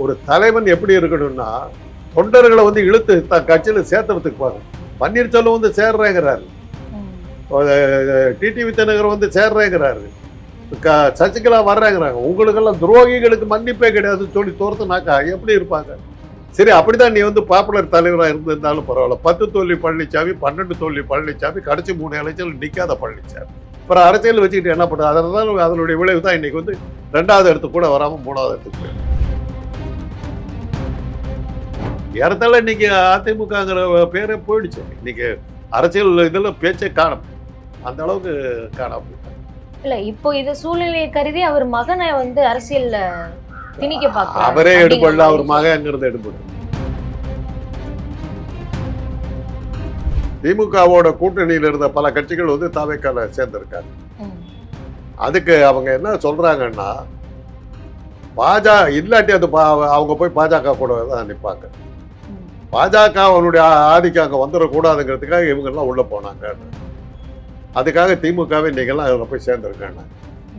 ஒரு தலைவன் எப்படி இருக்கணும்னா தொண்டர்களை வந்து இழுத்து கட்சியில் சேர்த்துறதுக்கு பாருங்க. பன்னீர்செல்வம் வந்து சேர்றேங்கிறாரு, டிடிவி தினகர் வந்து சேர்றேங்கிறாரு, சசிகலா வர்றேங்கிறாங்க. உங்களுக்கெல்லாம் துரோகிகளுக்கு மன்னிப்பே கிடையாதுன்னு சொல்லி தோர்த்துனாக்கா எப்படி இருப்பாங்க? சரி, அப்படிதான் நீ வந்து பாப்புலர் தலைவராக இருந்திருந்தாலும் பரவாயில்ல. 10 தோல்வி பழனிசாமி, 12 தோல்வி பழனிசாமி, கடைசி 3 எலெக்ஷன் நிற்காத பழனிசாமி. அப்புறம் அரசியல் வச்சுக்கிட்டு என்ன பண்ணுறது? அதனால அதனுடைய விளைவு தான் இன்னைக்கு வந்து 2வது இடத்துக்கு கூட வராமல் 3வது இடத்துக்கு போயிடும். ஏறத்தாழ இன்னைக்கு அதிமுகங்கிற பேரே போயிடுச்சு. இன்னைக்கு அரசியல் இதில் பேச்சே காணும், அந்த அளவுக்கு காணாம. இல்ல இப்போ இது சூழ்நிலையை கருதி அவர் மகனை வந்து அரசியல்ல திணிக்க பார்க்கிறார். அவரே எடுபடல, அவர் மகங்கிறது எடுபடும். திமுகவோட கூட்டணியில் இருந்த பல கட்சிகள் வந்து தாவேக்கால சேர்ந்திருக்காங்க. அதுக்கு அவங்க என்ன சொல்றாங்கன்னா, இல்லாட்டி அது அவங்க போய் பாஜக கூட தான் நிற்பாங்க. பாஜக அவனுடைய ஆதிக்கம் அங்கே வந்துடக்கூடாதுங்கிறதுக்காக இவங்கெல்லாம் உள்ள போனாங்க. அதுக்காக திமுகவே இன்னைக்கெல்லாம் அதில் போய் சேர்ந்துருக்காங்க.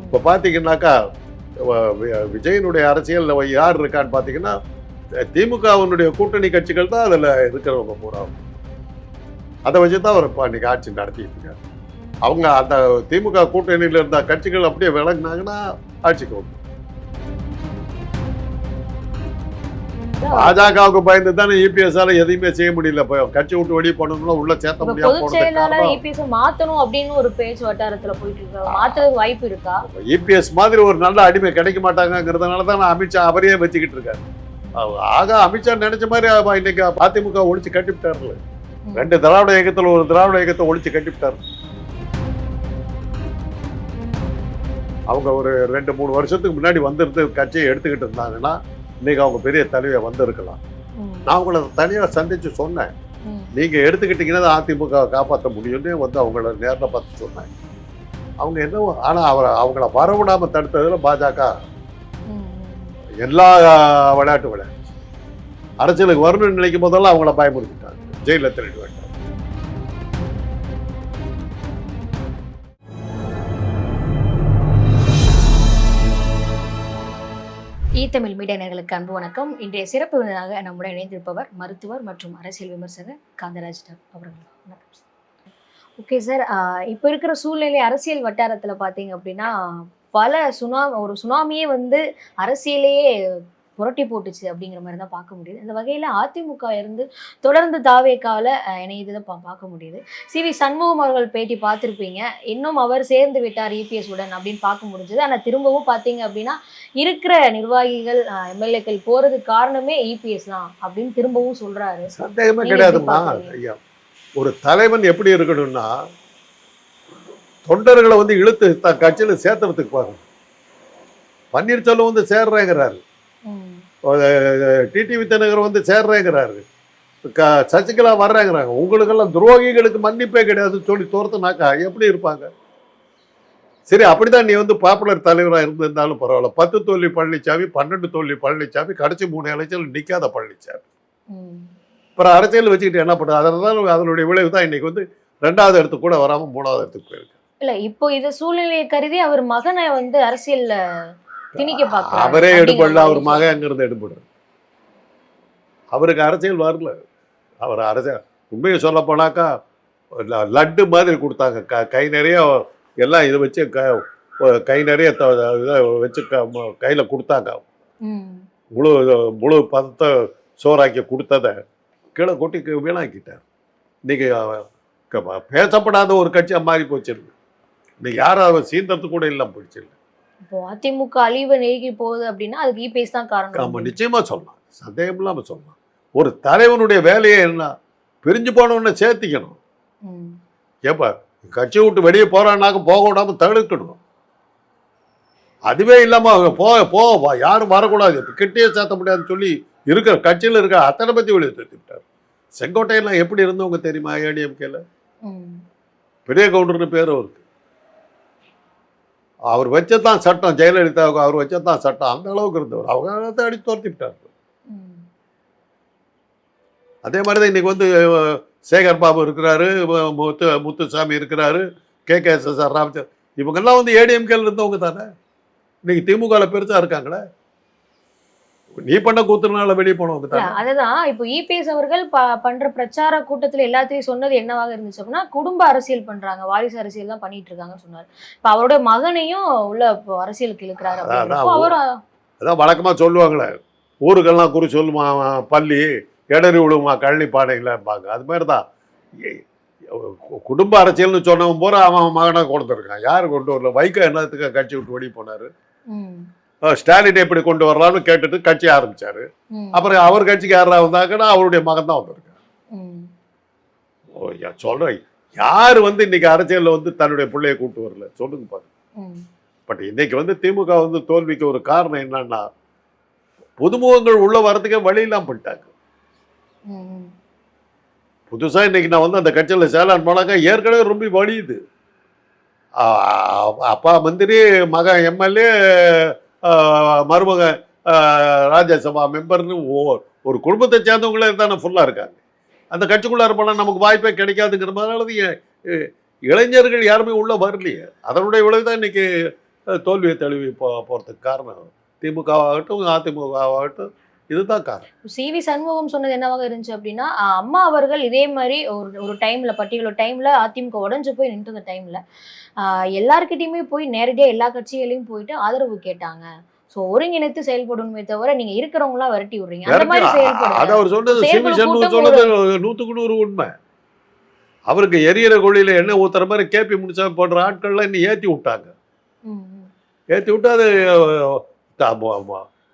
இப்போ பார்த்தீங்கன்னாக்கா விஜயனுடைய அரசியல் யார் இருக்கான்னு பார்த்தீங்கன்னா, திமுகவினுடைய கூட்டணி கட்சிகள் தான் அதில் இருக்கிறவங்க பூரா. அதை வச்சு தான் அவர் இப்போ இன்னைக்கு ஆட்சி நடத்திட்டு இருக்காரு. அவங்க அந்த திமுக கூட்டணியில் இருந்த கட்சிகள் அப்படியே விளங்கினாங்கன்னா ஆட்சிக்கு வந்து பாஜகவுக்கு பயந்து தானே இபிஎஸ்ஆல எதையுமே செய்ய முடியல. கட்சி விட்டு வெளியே போனோம்னா உள்ள சேர்த்த முடியாது. பொதுச் செயலாளர் இபிஎஸ் மாத்தணும் அப்படின்னு ஒரு பேச்சு வட்டாரத்துல போயிட்டு இருக்கு. மாத்துறதுக்கு வாய்ப்பு இருக்கா? இபிஎஸ் மாதிரி ஒரு நல்ல அடிமை கிடைக்க மாட்டாங்கிறதுனால தான் அமித்ஷா அவரையே வச்சுக்கிட்டு இருக்காரு. ஆக அமித்ஷா நினைச்ச மாதிரி இன்னைக்கு அதிமுக ஒழிச்சு கட்டிவிட்டாருல. 2 திராவிட இயக்கத்தில் ஒரு திராவிட இயக்கத்தை ஒழிச்சு கட்டிவிட்டாரு. அவங்க ஒரு 2-3 வருஷத்துக்கு முன்னாடி வந்திருந்து கட்சியை எடுத்துக்கிட்டு இருந்தாங்கன்னா இன்னைக்கு அவங்க பெரிய தலைவியை வந்திருக்கலாம். நான் உங்களை தனியாக சந்திச்சு சொன்னேன், நீங்க எடுத்துக்கிட்டீங்கன்னா அதிமுக காப்பாற்ற முடியும்னு வந்து அவங்கள நேரில் பார்த்து சொன்னேன். அவங்க என்ன, ஆனா அவங்கள வரவிடாம தடுத்ததுல பாஜக எல்லா விளையாட்டு விளையாடுச்சு. அரசியலுக்கு வரணும்னு நினைக்கும் போதெல்லாம் அவங்கள பயமுறுத்திட்டாங்க, ஜெயிலில் திருடி வேண்டாம். தமிழ் மீடியா நேயர்களுக்கு அன்பு வணக்கம். இன்றைய சிறப்பு விருந்தாக நம்முடன் இணைந்திருப்பவர் மருத்துவர் மற்றும் அரசியல் விமர்சகர் காந்தராஜ் அவர்கள். வணக்கம் சார். ஓகே சார், இப்போ இருக்கிற சூழ்நிலை அரசியல் வட்டாரத்தில் பார்த்தீங்க அப்படின்னா பல ஒரு சுனாமியே வந்து அரசியலையே புரட்டி போட்டுச்சு அப்படிங்கிற மாதிரி தான் பார்க்க முடியுது. இந்த வகையில் அதிமுக இருந்து தொடர்ந்து தாவேக்காவில் இணையதை பார்க்க முடியுது. சிவி சண்முகம் அவர்கள் பேட்டி பார்த்துருப்பீங்க. இன்னும் அவர் சேர்ந்து விட்டார் இபிஎஸ் உடன் அப்படின்னு பார்க்க முடிஞ்சது. ஆனால் திரும்பவும் பார்த்தீங்க அப்படின்னா இருக்கிற நிர்வாகிகள் எம்எல்ஏக்கள் போறதுக்கு காரணமே இபிஎஸ் தான் அப்படின்னு திரும்பவும் சொல்றாரு. சந்தேகமே கிடையாதுமா. ஐயா, ஒரு தலைவன் எப்படி இருக்கணும்னா தொண்டர்களை வந்து இழுத்து கட்சியில் சேர்த்துறதுக்கு பாருங்க. பன்னீர்செல்வம் வந்து சேர்றேங்கிறாரு, டிடிவி தினகர் வந்து சேர்றேங்கிறாரு, சசிகலா வர்றேங்கிறாங்க. உங்களுக்கெல்லாம் துரோகிகளுக்கு மன்னிப்பே கிடையாதுன்னு சொல்லி தோர்த்துனாக்கா எப்படி இருப்பாங்க? சரி, அப்படிதான் நீ வந்து பாப்புலர் தலைவராக இருந்திருந்தாலும் பரவாயில்ல. 10 தோல்வி பழனிசாமி, 12 தோல்வி பழனிசாமி, கடைசி 3 எலெக்ஷன் நிற்காத பழனிசாமி. அப்புறம் அரசியல் வச்சுக்கிட்டு என்ன பண்ணுறது? அதனால அதனுடைய விளைவு தான் இன்னைக்கு வந்து 2வது இடத்துக்கு கூட வராமல் 3வது இடத்துக்கு போயிருக்கு. இல்ல இப்போ இது சூழ்நிலையை கருதி அவர் மகனை வந்து அரசியல்ல திணிக்க பார்க்கிறார். அவரே எடுபடல, அவர் மகங்கிறது எடுபடுறாரு. அவருக்கு அரசியல் வரல. அவர் அரசியல் உண்மையை சொல்ல போனாக்கா லட்டு மாதிரி கொடுத்தாங்க. கை நிறைய எல்லாம் இதை வச்சு கை நிறைய வச்சு கையில் கொடுத்தாங்க. முழு பதத்தை சோறாக்கி கொடுத்ததை கீழே கொட்டி வீணாக்கிட்டார். இன்னைக்கு பேசப்படாத ஒரு கட்சியாக மாறி போச்சிருக்கு. இன்னைக்கு யாரும் அதை சீந்தறது கூட இல்லாமல் போயிடுச்சு. இப்போ அதிமுக அழிவு நெருங்கி போகுது அப்படின்னா அதுக்கு இபிஎஸ் தான் காரணம். நம்ம நிச்சயமா சொல்லலாம், சந்தேகம் இல்லாம சொல்லலாம். ஒரு தலைவனுடைய வேலையே என்ன? பிரிஞ்சு போனவன சேர்த்திக்கணும். ஏப்பா கட்சி விட்டு வெளியே போறான்னாக்க போக விடாம தடுக்கணும். அதுவே இல்லாம அவங்க யாரும் வரக்கூடாது, கிட்டே சேர்த்த முடியாதுன்னு சொல்லி இருக்கிற கட்சியில் இருக்கிற அத்தனை பத்தி வெளியே தடுத்துட்டார். செங்கோட்டையெல்லாம் எப்படி இருந்தவங்க தெரியுமா? ஏடிஎம்கேல பெரிய கவுண்டர்னு பேர் அவருக்கு. அவர் வச்சதான் சட்டம், ஜெயலலிதாவுக்கு அவர் வச்சதான் சட்டம். அந்த அளவுக்கு இருந்தவர். அவங்க அடித்து துரத்திவிட்டார். அதே மாதிரி தான் இன்னைக்கு வந்து சேகர் பாபு இருக்கிறாரு, முத்துசாமி இருக்கிறாரு, KKSSR ராமச்சந்திரன், இவங்கெல்லாம் வந்து ஏடிஎம்கேல இருந்தவங்க தானே. இன்னைக்கு திமுகவில் பெருசாக இருக்காங்களே. நீ பண்ண கூத்துனால வெளியே போன இல்ல, வந்துட்டாங்க. அதுதான் இப்போ இபிஎஸ் அவர்கள் பண்ற பிரச்சார கூட்டத்துல எல்லாத்தையும் சொன்னது என்னவாக இருந்துச்சு அப்படின்னா, குடும்ப அரசியல் பண்றாங்க, வாரிசு அரசியல் தான் பண்ணிட்டு இருக்காங்கன்னு சொன்னாரு. இப்ப அவரோட மகனையும் உள்ள இப்போ அரசியலுக்கு இழுக்கிறாரு அதான் அப்படிங்கிறப்போ அவர் அதான் வழக்கமாக சொல்லுவாங்களே, ஊருக்கெல்லாம் குறி சொல்லுமா பள்ளி இடறி விழுமா கழனி பானைகளாம்பாங்க. அது மாதிரி தான் குடும்ப அரசியல்னு சொன்னவன் பூரா அவன் மகனை கொடுத்துருக்கான். யார் கொண்டு வரல? வைகோ என்னத்துக்கு கட்சி விட்டு வெளியே போனார்? ஸ்டாலின் எப்படி கொண்டு வரலான்னு கேட்டுட்டு கட்சி ஆரம்பிச்சாரு. அப்புறம் அவர் கட்சிக்கு யாரா வந்தாங்கன்னா அவருடைய மகன் தான் வந்திருக்காரு. சொல்றேன், யார் இன்னைக்கு அரசியல்ல தன்னுடைய பிள்ளையை கூட்டு வரல சொல்லுங்க பாருங்க. பட் இன்னைக்கு திமுக தோல்விக்கு ஒரு காரணம் என்னன்னா, புதுமுகங்கள் உள்ள வரதுக்கே வழி இல்லாம பண்ணிட்டாங்க. புதுசா இன்னைக்கு நான் அந்த கட்சியில் சேலான் போனாக்கா ஏற்கனவே ரொம்ப வலியுது. அப்பா மந்திரி, மகன் எம்எல்ஏ, மருமக ராஜ்யசபா மெம்பர்னு ஒரு குடும்பத்தை சேர்ந்தவங்களே தானே ஃபுல்லாக இருக்காங்க. அந்த கட்சிக்குள்ளார போனால் நமக்கு வாய்ப்பே கிடைக்காதுங்கிறதுனால இளைஞர்கள் யாருமே உள்ளே வரலையே. அதனுடைய விளைவு தான் இன்னைக்கு தோல்வியை தழுவி போகிறதுக்கு காரணம். திமுகவாகட்டும் அதிமுகவாகட்டும் இதுதான் காரணம். சிவி சண்முகம் சொன்னது என்னவாக இருந்துச்சு அப்படின்னா, அம்மா அவர்கள் இதே மாதிரி ஒரு டைம்ல பர்டிகுலர் டைம்ல அதிமுக உடஞ்சு போய் நின்று அந்த டைம்ல எல்லார்கிட்டயுமே போய் நேரடியாக எல்லா கட்சிகளையும் போயிட்டு ஆதரவு கேட்டாங்க. ஸோ ஒருங்கிணைத்து செயல்படணுமே தவிர நீங்க இருக்கிறவங்களாம் விரட்டி விடுறீங்க அந்த மாதிரி செயல்படும். அது அவர் சொன்னது சிவி சண்முகம் சொன்னது 100% உண்மை. அவருக்கு எரியற கொள்ளையில எண்ணெய் ஊத்துற மாதிரி கேபி முடிச்சா போன்ற ஆட்கள்லாம் இன்னும் ஏற்றி விட்டாங்க. ஏற்றி விட்டு அது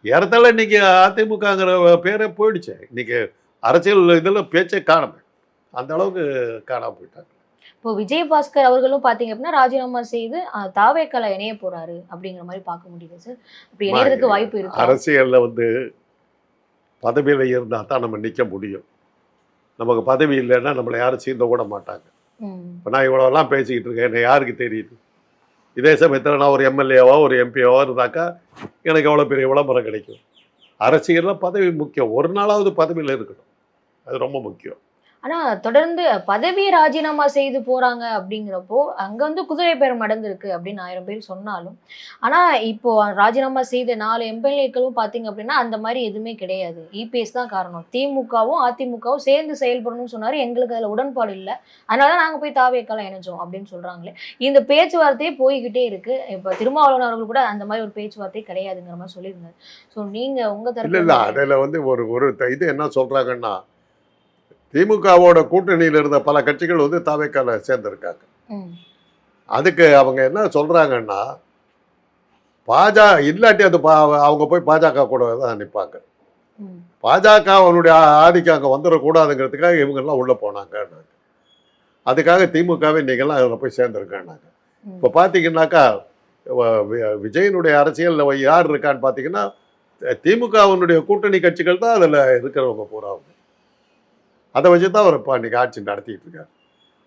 ஏறத்தாழ இன்னைக்கு அதிமுகங்கிற பேரே போயிடுச்சு. இன்னைக்கு அரசியல் இதில் பேச்சே காணாம, அந்த அளவுக்கு காணாம போயிட்டாங்க. இப்போ விஜயபாஸ்கர் அவர்களும் பாத்தீங்க அப்படின்னா ராஜினாமா செய்து தாவேக்கால இணைய போறாரு அப்படிங்கிற மாதிரி பார்க்க முடியுது சார். அப்படி இணையறதுக்கு வாய்ப்பு இருக்கு. அரசியல்ல பதவியில இருந்தா தான் நம்ம நிக்க முடியும். நமக்கு பதவி இல்லைன்னா நம்மளை யாரும் சீர்ந்த கூட மாட்டாங்க. இப்போ நான் இவ்வளோலாம் பேசிக்கிட்டு இருக்கேன், என்ன யாருக்கு தெரியுது? இதே சமயத்தில் நான் ஒரு எம்எல்ஏவோ ஒரு எம்பிஓவோ இருந்தாக்கா எனக்கு எவ்வளோ பெரிய விளம்பரம் கிடைக்கும். அரசியலில் பதவி முக்கியம். ஒரு நாளாவது பதவியில் இருக்கணும், அது ரொம்ப முக்கியம். ஆனா தொடர்ந்து பதவியை ராஜினாமா செய்து போறாங்க அப்படிங்கிறப்போ அங்க குதிரை பேரம் நடந்திருக்கு அப்படின்னு 1000 பேர் சொன்னாலும், ஆனா இப்போ ராஜினாமா செய்த 4 எம்எல்ஏக்களும் பாத்தீங்க அப்படின்னா அந்த மாதிரி எதுவுமே கிடையாது. இபிஎஸ் தான் காரணம். திமுகவும் அதிமுகவும் சேர்ந்து செயல்படணும்னு சொன்னாரு. எங்களுக்கு அதுல உடன்பாடு இல்லை, அதனாலதான் நாங்க போய் தாவேக்கால இணைஞ்சோம் அப்படின்னு சொல்றாங்களே. இந்த பேச்சுவார்த்தையே போய்கிட்டே இருக்கு. இப்ப திருமாவளவன் அவர்கள் கூட அந்த மாதிரி ஒரு பேச்சுவார்த்தை கிடையாதுங்கிற மாதிரி சொல்லியிருந்தாரு. ஸோ நீங்க உங்க தரப்பு அதுல ஒரு இது என்ன சொல்றாங்கன்னா, திமுகவோட கூட்டணியில் இருந்த பல கட்சிகள் தாவேக்கால சேர்ந்திருக்காங்க. அதுக்கு அவங்க என்ன சொல்றாங்கன்னா, இல்லாட்டி அது அவங்க போய் பாஜக கூட தான் நிற்பாங்க. பாஜக அவனுடைய ஆதிக்கம் அங்கே வந்துடக்கூடாதுங்கிறதுக்காக இவங்கெல்லாம் உள்ள போனாங்க. அதுக்காக திமுகவே இன்னைக்கெல்லாம் அதில் போய் சேர்ந்துருக்காங்க. இப்போ பார்த்தீங்கன்னாக்கா விஜயனுடைய அரசியலில் யார் இருக்கான்னு பார்த்தீங்கன்னா, திமுகவினுடைய கூட்டணி கட்சிகள் தான் அதில் இருக்கிறவங்க பூரா. அதை வச்சு தான் அவர் இப்போ இன்றைக்கி ஆட்சி நடத்திட்டு இருக்காரு.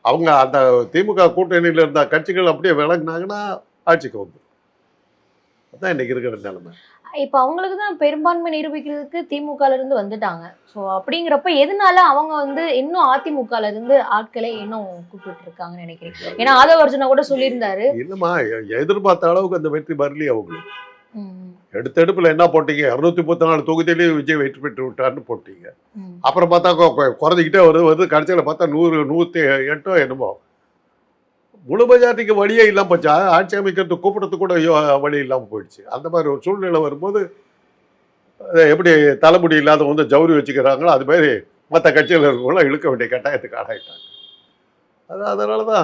அவங்க அந்த திமுக கூட்டணியில் இருந்த கட்சிகள் அப்படியே விளங்கினாங்கன்னா ஆட்சிக்கு வந்துடும். அதுதான் இன்றைக்கி இருக்கிற நிலைமை. இப்போ அவங்களுக்கு தான் பெரும்பான்மை நிரூபிக்கிறதுக்கு திமுகல இருந்து வந்துட்டாங்க. ஸோ அப்படிங்கிறப்ப எதனால அவங்க இன்னும் அதிமுகல இருந்து ஆட்களை இன்னும் கூப்பிட்டு இருக்காங்கன்னு நினைக்கிறேன். ஏன்னா ஆதவர்ஜுனா கூட சொல்லியிருந்தாரு, இல்லைம்மா எதிர்பார்த்த அளவுக்கு அந்த வெற்றி வரலையே அவங்களுக்கு. எடுத்தெடுப்புல என்ன போட்டீங்க, 234 தொகுதியிலேயே விஜய் வெற்றி பெற்று விட்டார்னு போட்டீங்க. அப்புறம் பார்த்தா குறைஞ்சிக்கிட்டே வருது. கடைசியில் பார்த்தா 100, 108 என்னமோ. முழு மெஜாரிட்டிக்கு வழியே இல்லாமல் போச்சு. ஆட்சி அமைக்கிறதுக்கு கூப்பிடறதுக்கு கூட வழி இல்லாமல் போயிடுச்சு. அந்த மாதிரி ஒரு சூழ்நிலை வரும்போது எப்படி தலைமுடி இல்லாதவங்க ஜவுரி வச்சுக்கிறாங்களோ அது மாதிரி மற்ற கட்சியில் இருக்கவங்களாம் இழுக்க வேண்டிய கட்டாயத்துக்கு ஆளாயிட்டாங்க. அதனால தான்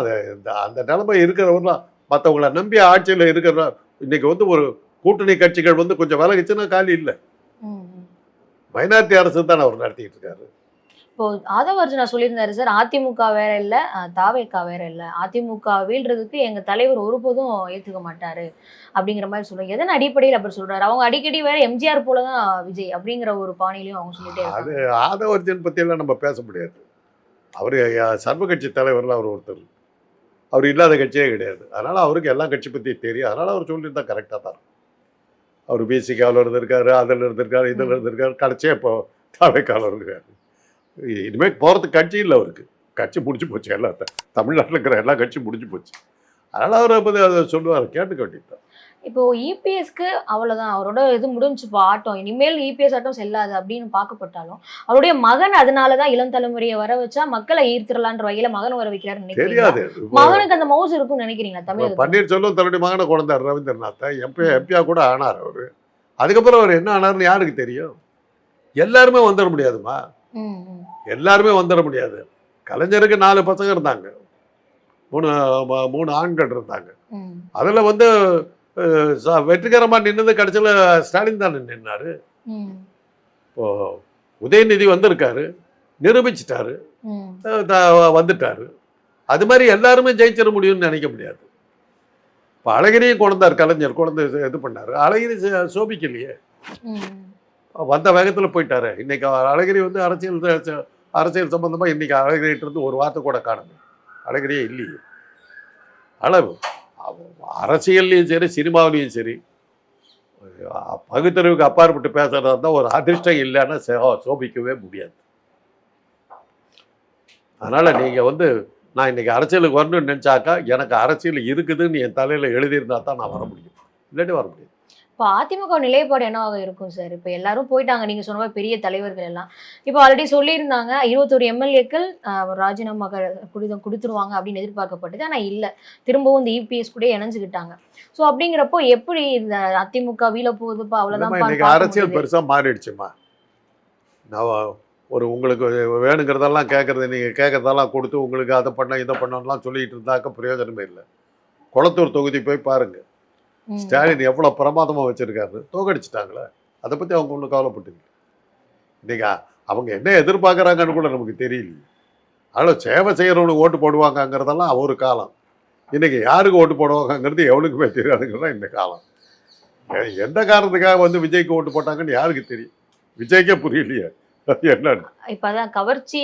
அந்த நிலைமை இருக்கிறவங்களாம் மற்றவங்களை நம்பி ஆட்சியில் இருக்கிற இன்னைக்கு ஒரு கூட்டணி கட்சிகள் கொஞ்சம் விலகிச்சுன்னா காலி இல்லை. மைனாரிட்டி அரசு தான் அவர் நடத்திட்டு இருக்காரு. இப்போ ஆதவர்ஜுனா சொல்லியிருந்தாரு சார், அதிமுக வேற இல்ல, தாவேக்கா வேற இல்ல, அதிமுக வீழ்றதுக்கு எங்க தலைவர் ஒருபோதும் ஏத்துக்க மாட்டாரு அப்படிங்கிற மாதிரி சொல்றாங்க. எதன் அடிப்படையில் அப்படி சொல்றாரு? அவங்க அடிக்கடி வேற எம்ஜிஆர் போலதான் விஜய் அப்படிங்கிற ஒரு பாணியிலையும் அவங்க சொல்லிட்டே அது ஆதவர்ஜன் பத்தி எல்லாம் நம்ம பேச முடியாது. அவரு சர்வ கட்சி தலைவர்ல அவர் ஒருத்தர். அவர் இல்லாத கட்சியே கிடையாது. அதனால அவருக்கு எல்லா கட்சி பத்தி தெரியும். அதனால அவர் சொல்லியிருந்தா கரெக்டா தான். அவர் பிசிகாவில் இருந்திருக்காரு, அதில் இருந்திருக்காரு, இதில் இருந்திருக்காரு, கடைசியாக இப்போ தாவேக்காவில் இருக்காரு. இனிமேல் போகிறதுக்கு கட்சி இல்லை அவருக்கு. கட்சி முடிஞ்சு போச்சு. எல்லாத்தையும் தமிழ்நாட்டில் இருக்கிற எல்லா கட்சியும் முடிஞ்சு போச்சு. அதனால் அவர் அப்போ அதை சொல்லுவார், கேட்டுக்க வேண்டியது. இப்போ இபிஎஸ்க்கு அவ்வளவுதான், அவரோட இது முடிஞ்சுப்பா ஆட்டம், இனிமேல் இபிஎஸ் ஆட்டம் செல்லாது அப்படின்னு பார்க்கப்பட்டாலும் அவருடைய மகன் அதனாலதான் இளம் தலைமுறையை வர வச்சா மக்களை ஈர்த்திடலான்ற வகையில மகன் வர வைக்கிறாருன்னு நினைக்கிறீங்களா? தெரியாது. மகனுக்கு அந்த மவுஸ் இருக்கும்னு நினைக்கிறீங்களா தமிழகத்துல? பன்னீர்செல்வம் தன்னுடைய மகனை கொண்டார் ரவீந்திரநாத்தை, எம்பியா கூட ஆனார் அவரு. அதுக்கப்புறம் அவர் என்ன ஆனார்னு யாருக்கு தெரியும்? எல்லாருமே வந்துட முடியாதுமா, எல்லாருமே வந்துட முடியாது. கலைஞருக்கு 4 பசங்க இருந்தாங்க, 3 ஆண்கள் இருந்தாங்க. அதில் வந்து வெற்றிகரமாக நின்னது கடைசியில் ஸ்டாலின் தான் நின்னாரு. இப்போ உதயநிதி வந்திருக்காரு, நிரூபிச்சிட்டாரு, வந்துட்டாரு. அது மாதிரி எல்லாருமே ஜெயிச்சிட முடியும்னு நினைக்க முடியாது. இப்போ அழகிரியும் கொண்டார் கலைஞர், கொண்டு இது பண்ணார். அழகிரி சோபிக்கலையே, வந்த வேகத்தில் போயிட்டாரு. இன்னைக்கு அழகிரி வந்து அரசியல் சம்பந்தமாக இன்னைக்கு அழகிரிட்டு இருந்து ஒரு வார்த்தை கூட காணுங்க, அழகிரியே இல்லையே. அளவு அரசியல்லையும் சரி சினிமாவிலையும் சரி பகுத்தறிவுக்கு அப்பாற்பட்டு பேசுறதா இருந்தால் ஒரு அதிர்ஷ்டம் இல்லைன்னா சோபிக்கவே முடியாது. அதனால் நீங்கள் வந்து நான் இன்னைக்கு அரசியலுக்கு வரணும்னு நினச்சாக்கா எனக்கு அரசியல் இருக்குதுன்னு என் தலையில் எழுதியிருந்தா தான் நான் வர முடியும், இல்லாட்டி வர முடியாது. இப்போ அதிமுக நிலைப்பாடு என்னவாக இருக்கும் சார்? இப்போ எல்லாரும் போயிட்டாங்க, நீங்க சொன்ன மாதிரி பெரிய தலைவர்கள் எல்லாம். இப்போ ஆல்ரெடி சொல்லியிருந்தாங்க 21 எம்எல்ஏக்கள் ராஜினாமா கொடுத்துருவாங்க அப்படின்னு எதிர்பார்க்கப்பட்டது. ஆனால் இல்லை, திரும்பவும் இந்த இபிஎஸ் கூட இணைஞ்சுக்கிட்டாங்க. ஸோ அப்படிங்கிறப்போ எப்படி இந்த அதிமுக வீழ போகுதுப்பா? அவ்வளோதான், அரசியல் பெருசாக மாறிடுச்சுமா. நான் ஒரு உங்களுக்கு வேணுங்கிறதெல்லாம் கேட்குறது, நீங்கள் கேட்குறதெல்லாம் கொடுத்து உங்களுக்கு அதை பண்ண இதை பண்ணலாம் சொல்லிட்டு இருந்தாக்க பிரயோஜனமே இல்லை. குளத்தூர் தொகுதி போய் பாருங்கள், ஸ்டாலின் எவ்வளோ பிரமாதமாக வச்சுருக்காரு, தோக்கடிச்சிட்டாங்களே. அதை பற்றி அவங்க ஒன்றும் கவலைப்பட்டுங்க. இன்றைக்கி அவங்க என்ன எதிர்பார்க்குறாங்கன்னு கூட நமக்கு தெரியல. அதில் சேவை செய்கிறவனுக்கு ஓட்டு போடுவாங்கங்கிறதெல்லாம் ஒரு காலம். இன்றைக்கி யாருக்கு ஓட்டு போடுவாங்கங்கிறது எவனுக்குமே தெரியாதுங்கிறதான் இந்த காலம். எந்த காரணத்துக்காக வந்து விஜய்க்கு ஓட்டு போட்டாங்கன்னு யாருக்கு தெரியும்? விஜய்க்கே புரியலையே என்னன்னு. இப்பதான் கவர்ச்சி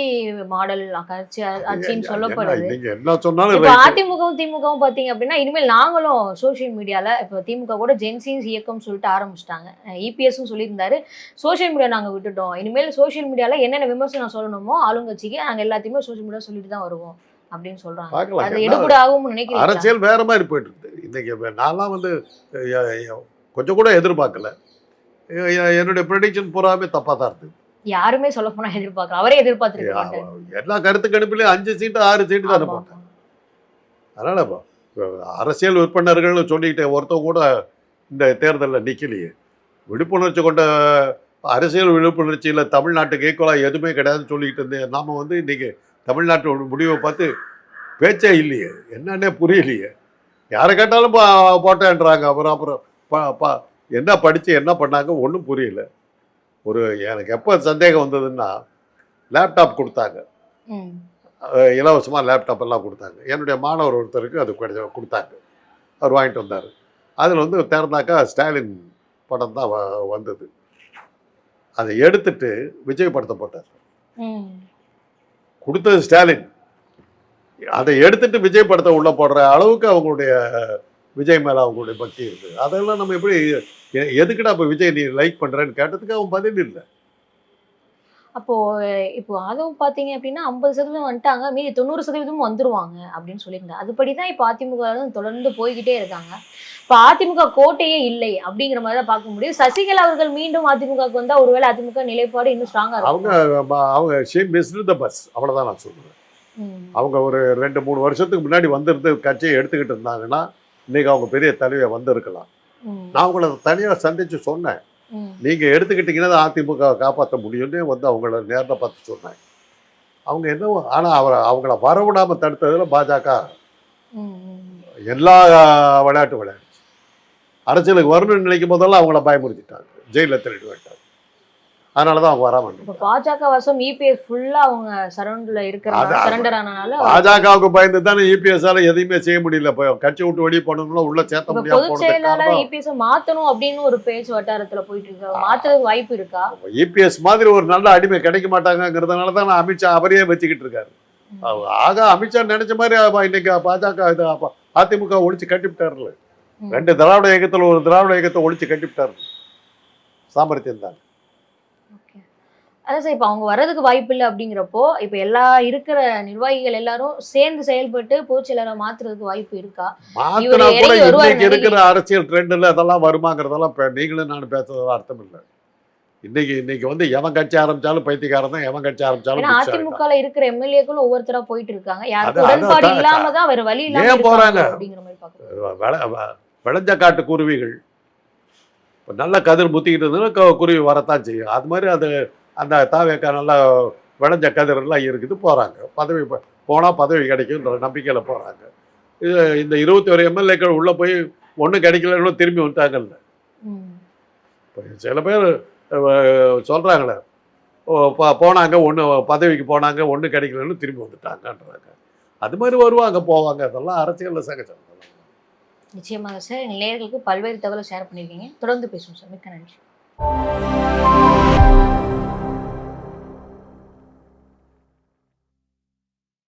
மாடல், கவர்ச்சி ஆட்சின்னு சொல்லப்படுது. நீங்க என்ன சொன்னாலும் அதிமுகவும் திமுகவும் பாத்தீங்க அப்படின்னா இனிமேல் நாங்களும் சோசியல் மீடியால இப்போ திமுக கூட ஜென்சின்ஸ் இயக்கம் சொல்லிட்டு ஆரம்பிச்சிட்டாங்க. இபிஎஸும் சொல்லியிருந்தாரு, சோசியல் மீடியா நாங்க விட்டுட்டோம், இனிமேல் சோசியல் மீடியால என்னென்ன விமர்சனம் சொல்லணுமோ ஆளுங்கட்சிக்கு நாங்க எல்லாத்தையுமே சோசியல் மீடியா சொல்லிட்டு தான் வருவோம் அப்படின்னு சொல்றாங்க. அது எடுபட ஆகும்னு நினைக்கிறேன். அரசியல் வேற மாதிரி போயிட்டு இருக்கு இன்னைக்கு. நான்லாம் வந்து கொஞ்சம் கூட எதிர்பார்க்கல. என்னுடைய ப்ரெடிக்ஷன் பூராமே தப்பா தான் இருக்கு. யாருமே சொல்ல போனா எதிர்பார்க்கல, அவரே எதிர்பார்த்திருக்காங்க. எல்லா கருத்து கணிப்புலயும் 5 சீட்டு 6 சீட்டு தானே போட்டாங்க. அதனால அரசியல் விற்பனர்கள் சொல்லிக்கிட்டே ஒருத்தவங்க கூட இந்த தேர்தலில் நிக்கலையே. விழிப்புணர்ச்சி கொண்ட அரசியல் விழிப்புணர்ச்சியில் தமிழ்நாட்டுக்கு ஈக்குவலாக எதுவுமே கிடையாதுன்னு சொல்லிக்கிட்டு இருந்தேன். நாம வந்து இன்னைக்கு தமிழ்நாட்டு முடிவை பார்த்து பேச்சே இல்லையே, என்னன்னே புரியலையே. யாரை கேட்டாலும் போட்டேன்றாங்க. அப்புறம் என்ன படித்து என்ன பண்ணாங்க ஒன்றும் புரியல. எனக்கு எப்போ சந்தேகம் வந்ததுன்னா, லேப்டாப் கொடுத்தாங்க, இலவசமாக லேப்டாப் எல்லாம் கொடுத்தாங்க. என்னுடைய மாணவர் ஒருத்தருக்கு அது கொடுத்தாங்க, அவர் வாங்கிட்டு வந்தார். அதில் வந்து திறந்தாக்கா ஸ்டாலின் படம் தான் வந்தது. அதை எடுத்துட்டு விஜய் படத்தை போட்டார். கொடுத்தது ஸ்டாலின், அதை எடுத்துட்டு விஜய் படத்தை உள்ள போடுற அளவுக்கு அவங்களுடைய விஜய் மேலே அவங்களுடைய பக்தி இருக்குது. அதெல்லாம் நம்ம எப்படி, எதுக்குடா இப்போ விஜய் நீ லைக் பண்ணுறேன்னு கேட்டதுக்கு அவன் பதில் இல்லை. இப்போ அதுவும் பார்த்தீங்க அப்படின்னா 50% வந்துட்டாங்க, மீதி 90% வந்துருவாங்க அப்படின்னு சொல்லியிருந்தாங்க. அதுபடி தான் இப்போ அதிமுக தொடர்ந்து போய்கிட்டே இருக்காங்க. இப்போ அதிமுக கோட்டையே இல்லை அப்படிங்கிற மாதிரி தான் பார்க்க முடியும். சசிகலா அவர்கள் மீண்டும் அதிமுகவுக்கு வந்தால் ஒருவேளை அதிமுக நிலைப்பாடு இன்னும் ஸ்ட்ராங்காக இருக்கும். அவங்க ஷீ மிஸ்டு த பஸ், அவ்வளோதான் நான் சொல்லுவேன். அவங்க ஒரு 2-3 வருஷத்துக்கு முன்னாடி வந்திருந்து கட்சியை எடுத்துக்கிட்டு இருந்தாங்கன்னா இன்னைக்கு அவங்க பெரிய தலைவியை வந்திருக்கலாம். நான் அவங்கள தனியாக சந்திச்சு சொன்னேன், நீங்க எடுத்துக்கிட்டீங்கன்னா அதிமுக காப்பாற்ற முடியும்னு வந்து அவங்கள நேரில் பார்த்து சொன்னேன். அவங்க என்னவோ, ஆனால் அவங்கள வரவிடாமல் தடுத்ததில் பாஜக எல்லா விளையாட்டு விளையாடுச்சு. அரசியலுக்கு வரணும்னு நினைக்கும் போதெல்லாம் அவங்கள பயமுறுத்திட்டாங்க, ஜெயிலில் திருட்டு விட்டாங்க. அதனால தான் அவங்க வராமல். பாஜக வசம் இபிஎஸ் ஃபுல்லா அவங்க சரௌண்ட்ல இருக்கிற சரண்டர் ஆனனால பாஜகவுக்கு பயந்து தானே இபிஎஸ்ஸால எதையுமே செய்ய முடியல. கட்சி விட்டு வெளியே போனோம்னா உள்ள சேர்த்த முடியாது. பொதுச் செயலாளர் இபிஎஸ் மாத்தணும் அப்படின்னு ஒரு பேச்சு வட்டாரத்துல போயிட்டு இருக்கு, மாத்துறதுக்கு வாய்ப்பு இருக்கா? இபிஎஸ் மாதிரி ஒரு நல்ல அடிமை கிடைக்க மாட்டாங்கிறதுனால தான் அமித்ஷா அவரையே வச்சுக்கிட்டு இருக்காரு. ஆக அமித்ஷா நினைச்ச மாதிரி இன்னைக்கு பாஜக அதிமுக ஒழிச்சு கட்டிவிட்டாருல. 2 திராவிட இயக்கத்தில் ஒரு திராவிட இயக்கத்தை ஒழிச்சு கட்டிவிட்டாரு. சாமர்த்தியம் தான். அதான் சார் இப்போ அவங்க வர்றதுக்கு வாய்ப்பு இல்லை அப்படிங்கிறப்போ இப்போ எல்லா இருக்கிற நிர்வாகிகள் எல்லாரும் சேர்ந்து செயல்பட்டு பொதுச்செயலரை மாத்துறதுக்கு வாய்ப்பு இருக்கா? இவரு மாத்தினா கூட இறங்கி வருவாரு இன்னைக்கு இருக்கிற நினைக்கிறீங்க? அரசியல் ட்ரெண்டில் அதெல்லாம் வருமாங்கிறதெல்லாம் இப்போ நீங்களும் நான் பேசுறது அர்த்தம் இல்லை. இன்னைக்கு வந்து எவன் கட்சி ஆரம்பிச்சாலும் பைத்தியக்காரன் தான், எவன் கட்சி ஆரம்பிச்சாலும் ஏன்னா புத்திசாலி தான். அதிமுகல இருக்கிற எம்எல்ஏக்களும் ஒவ்வொருத்தரா போயிட்டு இருக்காங்க. யாருக்கும் அதான் உடன்பாடு அதான் இல்லாம தான் வேற வழி இல்லாம ஏன் போறாங்க? இருக்காங்க அப்படிங்கிற மாதிரி பாக்குறேன். விளைஞ்ச காட்டு குருவிகள் இப்போ நல்ல கதிர் முத்திக்கிட்டு இருந்ததுன்னா குருவி வரத்தான் செய்யும். அது மாதிரி அது அந்த தாவேக்கா நல்லா விளைஞ்ச கதிரெல்லாம் இருக்குது, போகிறாங்க. பதவி போனால் பதவி கிடைக்குன்ற நம்பிக்கையில் போகிறாங்க. இது இந்த 21 எம்எல்ஏக்கள் உள்ளே போய் ஒன்றும் கிடைக்கலன்னு திரும்பி வந்துட்டாங்கல்ல. ம். இப்போ சில பேர் சொல்கிறாங்களே, போனாங்க ஒன்று பதவிக்கு போனாங்க, ஒன்றும் கிடைக்கலன்னு திரும்பி வந்துட்டாங்கன்றாங்க. அது மாதிரி வருவாங்க போவாங்க, அதெல்லாம் அரசியலில் சகஜம். நிச்சயமாக சார். எங்கள் நேயர்களுக்கு பல்வேறு தகவலை ஷேர் பண்ணியிருக்கீங்க. தொடர்ந்து பேசுவோம் சார். மிக்க நன்றி.